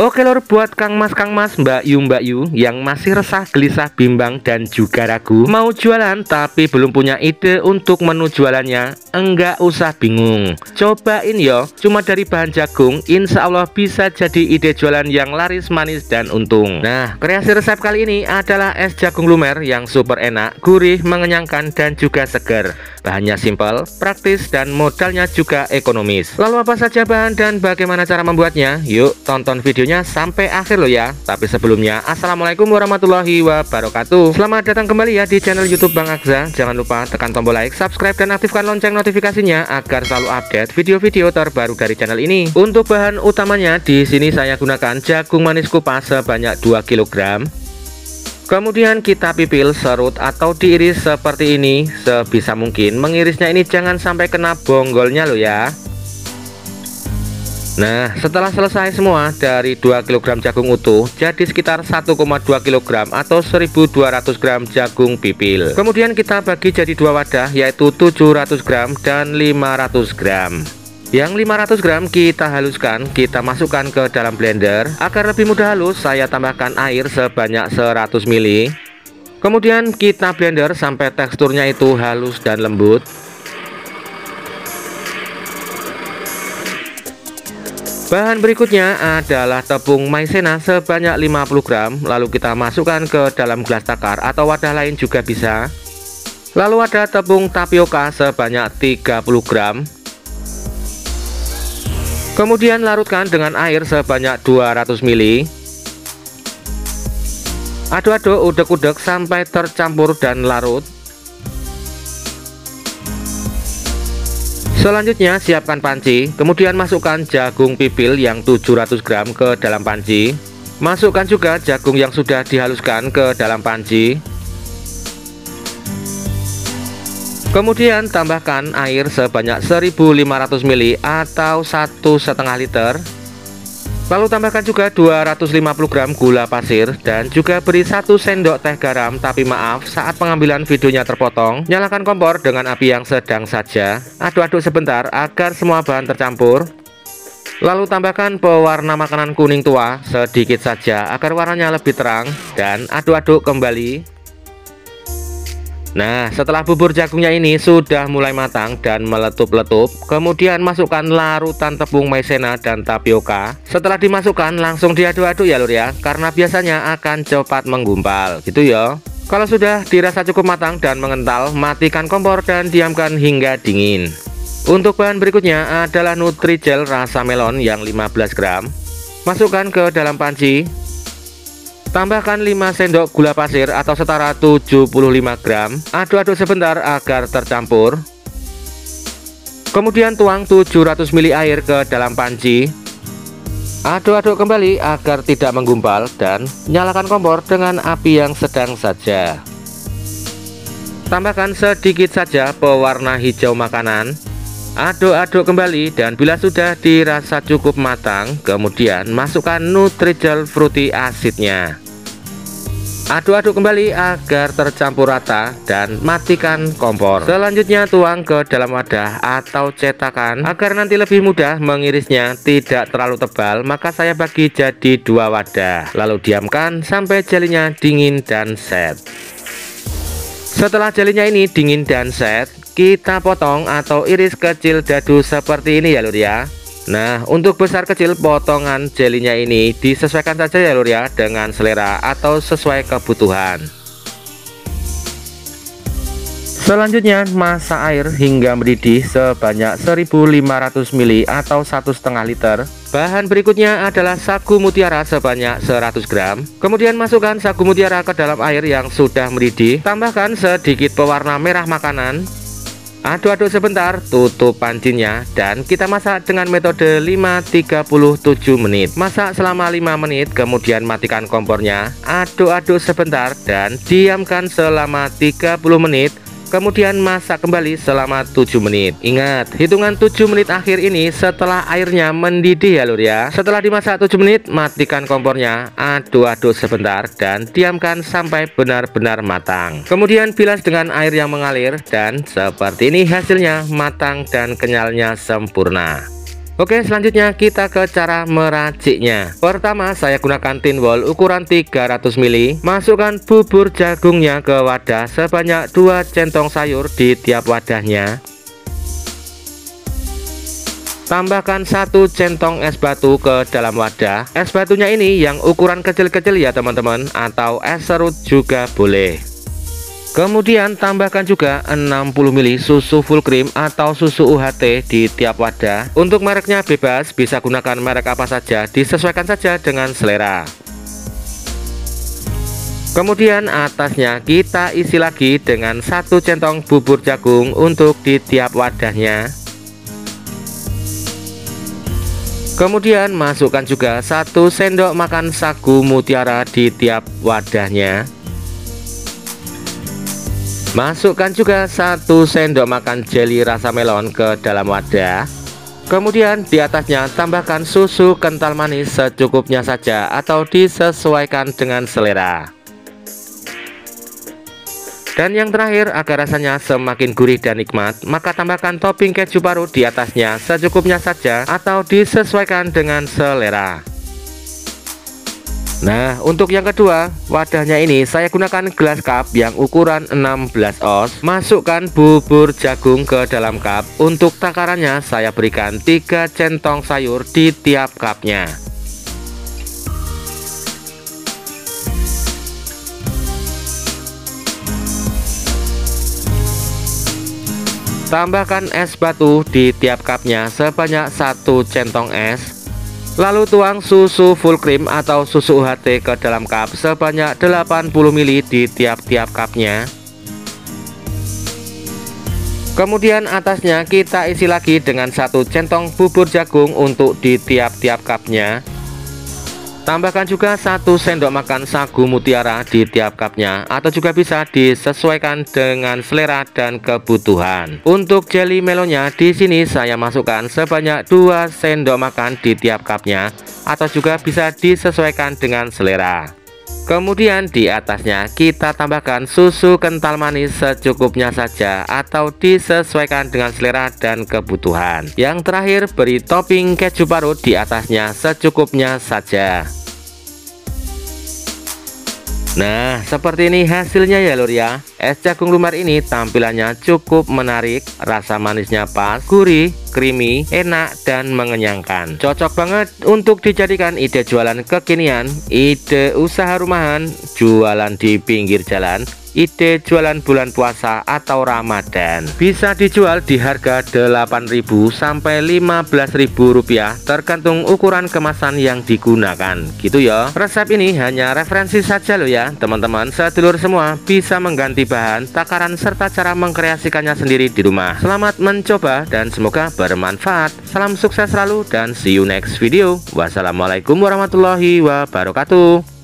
Oke lor, buat Kang Mas, Mbak Yu yang masih resah, gelisah, bimbang, dan juga ragu mau jualan tapi belum punya ide untuk menu jualannya, enggak usah bingung. Cobain yo, cuma dari bahan jagung, insya Allah bisa jadi ide jualan yang laris, manis, dan untung. Nah, kreasi resep kali ini adalah es jagung lumer yang super enak, gurih, mengenyangkan, dan juga segar. Bahannya simple, praktis, dan modalnya juga ekonomis. Lalu apa saja bahan dan bagaimana cara membuatnya? Yuk tonton videonya sampai akhir lo ya. Tapi sebelumnya, assalamualaikum warahmatullahi wabarakatuh. Selamat datang kembali ya di channel YouTube Bang Agza. Jangan lupa tekan tombol like, subscribe, dan aktifkan lonceng notifikasinya agar selalu update video-video terbaru dari channel ini. Untuk bahan utamanya di sini saya gunakan jagung manis kupas sebanyak 2 kg. Kemudian kita pipil, serut, atau diiris seperti ini sebisa mungkin. Mengirisnya ini jangan sampai kena bonggolnya lo ya. Nah, setelah selesai semua dari 2 kg jagung utuh, jadi sekitar 1,2 kg atau 1200 gram jagung pipil. Kemudian kita bagi jadi 2 wadah, yaitu 700 gram dan 500 gram. Yang 500 gram kita haluskan, kita masukkan ke dalam blender. Agar lebih mudah halus, saya tambahkan air sebanyak 100 ml. Kemudian kita blender sampai teksturnya itu halus dan lembut. Bahan berikutnya adalah tepung maizena sebanyak 50 gram. Lalu kita masukkan ke dalam gelas takar atau wadah lain juga bisa. Lalu ada tepung tapioka sebanyak 30 gram. Kemudian larutkan dengan air sebanyak 200 ml. Aduk-aduk, udek-udek sampai tercampur dan larut. Selanjutnya siapkan panci, kemudian masukkan jagung pipil yang 700 gram ke dalam panci. Masukkan juga jagung yang sudah dihaluskan ke dalam panci. Kemudian tambahkan air sebanyak 1500 ml atau 1,5 liter. Lalu tambahkan juga 250 gram gula pasir dan juga beri 1 sendok teh garam. Tapi maaf, saat pengambilan videonya terpotong. Nyalakan kompor dengan api yang sedang saja. Aduk-aduk sebentar agar semua bahan tercampur. Lalu tambahkan pewarna makanan kuning tua sedikit saja agar warnanya lebih terang dan aduk-aduk kembali. Nah, setelah bubur jagungnya ini sudah mulai matang dan meletup-letup, kemudian masukkan larutan tepung maizena dan tapioka. Setelah dimasukkan langsung diaduk-aduk ya lur ya, karena biasanya akan cepat menggumpal gitu ya. Kalau sudah dirasa cukup matang dan mengental, matikan kompor dan diamkan hingga dingin. Untuk bahan berikutnya adalah Nutrijel rasa melon yang 15 gram. Masukkan ke dalam panci. Tambahkan 5 sendok gula pasir atau setara 75 gram. Aduk-aduk sebentar agar tercampur. Kemudian tuang 700 ml air ke dalam panci. Aduk-aduk kembali agar tidak menggumpal dan nyalakan kompor dengan api yang sedang saja. Tambahkan sedikit saja pewarna hijau makanan. Aduk-aduk kembali dan bila sudah dirasa cukup matang, kemudian masukkan Nutrijel fruity acidnya. Aduk-aduk kembali agar tercampur rata dan matikan kompor. Selanjutnya tuang ke dalam wadah atau cetakan agar nanti lebih mudah mengirisnya, tidak terlalu tebal, maka saya bagi jadi 2 wadah. Lalu diamkan sampai jelinya dingin dan set. Setelah jelinya ini dingin dan set, kita potong atau iris kecil dadu seperti ini ya lur ya. Nah, untuk besar kecil potongan jelinya ini disesuaikan saja ya lur ya, dengan selera atau sesuai kebutuhan. Selanjutnya masak air hingga mendidih sebanyak 1500 ml atau 1,5 liter. Bahan berikutnya adalah sagu mutiara sebanyak 100 gram. Kemudian masukkan sagu mutiara ke dalam air yang sudah mendidih. Tambahkan sedikit pewarna merah makanan. Aduk-aduk sebentar, tutup pancinya dan kita masak dengan metode 5-37 menit. Masak selama 5 menit, kemudian matikan kompornya. Aduk-aduk sebentar dan diamkan selama 30 menit. Kemudian masak kembali selama 7 menit. Ingat, hitungan 7 menit akhir ini setelah airnya mendidih ya lur ya. Setelah dimasak 7 menit, matikan kompornya, aduk-aduk sebentar dan diamkan sampai benar-benar matang. Kemudian bilas dengan air yang mengalir dan seperti ini hasilnya, matang dan kenyalnya sempurna. Oke, selanjutnya kita ke cara meraciknya. Pertama, saya gunakan tin wol ukuran 300 ml. Masukkan bubur jagungnya ke wadah sebanyak 2 centong sayur di tiap wadahnya. Tambahkan 1 centong es batu ke dalam wadah. Es batunya ini yang ukuran kecil-kecil ya teman-teman, atau es serut juga boleh. Kemudian tambahkan juga 60 ml susu full cream atau susu UHT di tiap wadah. Untuk mereknya bebas, bisa gunakan merek apa saja, disesuaikan saja dengan selera. Kemudian atasnya kita isi lagi dengan 1 centong bubur jagung untuk di tiap wadahnya. Kemudian masukkan juga 1 sendok makan sagu mutiara di tiap wadahnya. Masukkan juga 1 sendok makan jeli rasa melon ke dalam wadah. Kemudian di atasnya tambahkan susu kental manis secukupnya saja atau disesuaikan dengan selera. Dan yang terakhir, agar rasanya semakin gurih dan nikmat, maka tambahkan topping keju parut di atasnya secukupnya saja atau disesuaikan dengan selera. Nah, untuk yang kedua, wadahnya ini saya gunakan gelas cup yang ukuran 16 oz. Masukkan bubur jagung ke dalam cup. Untuk takarannya saya berikan 3 centong sayur di tiap cupnya. Tambahkan es batu di tiap cupnya sebanyak 1 centong es. Lalu tuang susu full cream atau susu UHT ke dalam cup sebanyak 80 ml di tiap-tiap cupnya. Kemudian atasnya kita isi lagi dengan 1 centong bubur jagung untuk di tiap-tiap cupnya. Tambahkan juga 1 sendok makan sagu mutiara di tiap cupnya, atau juga bisa disesuaikan dengan selera dan kebutuhan. Untuk jelly melonnya di sini saya masukkan sebanyak 2 sendok makan di tiap cupnya, atau juga bisa disesuaikan dengan selera. Kemudian di atasnya kita tambahkan susu kental manis secukupnya saja atau disesuaikan dengan selera dan kebutuhan. Yang terakhir, beri topping keju parut di atasnya secukupnya saja. Nah, seperti ini hasilnya ya lur ya. Es jagung lumar ini tampilannya cukup menarik, rasa manisnya pas, gurih, creamy, enak dan mengenyangkan. Cocok banget untuk dijadikan ide jualan kekinian, ide usaha rumahan, jualan di pinggir jalan, ide jualan bulan puasa atau Ramadan. Bisa dijual di harga Rp8.000 sampai Rp15.000 tergantung ukuran kemasan yang digunakan gitu ya. Resep ini hanya referensi saja loh ya teman-teman. Sedulur semua bisa mengganti bahan, takaran serta cara mengkreasikannya sendiri di rumah. Selamat mencoba dan semoga bermanfaat. Salam sukses selalu dan see you next video. Wassalamualaikum warahmatullahi wabarakatuh.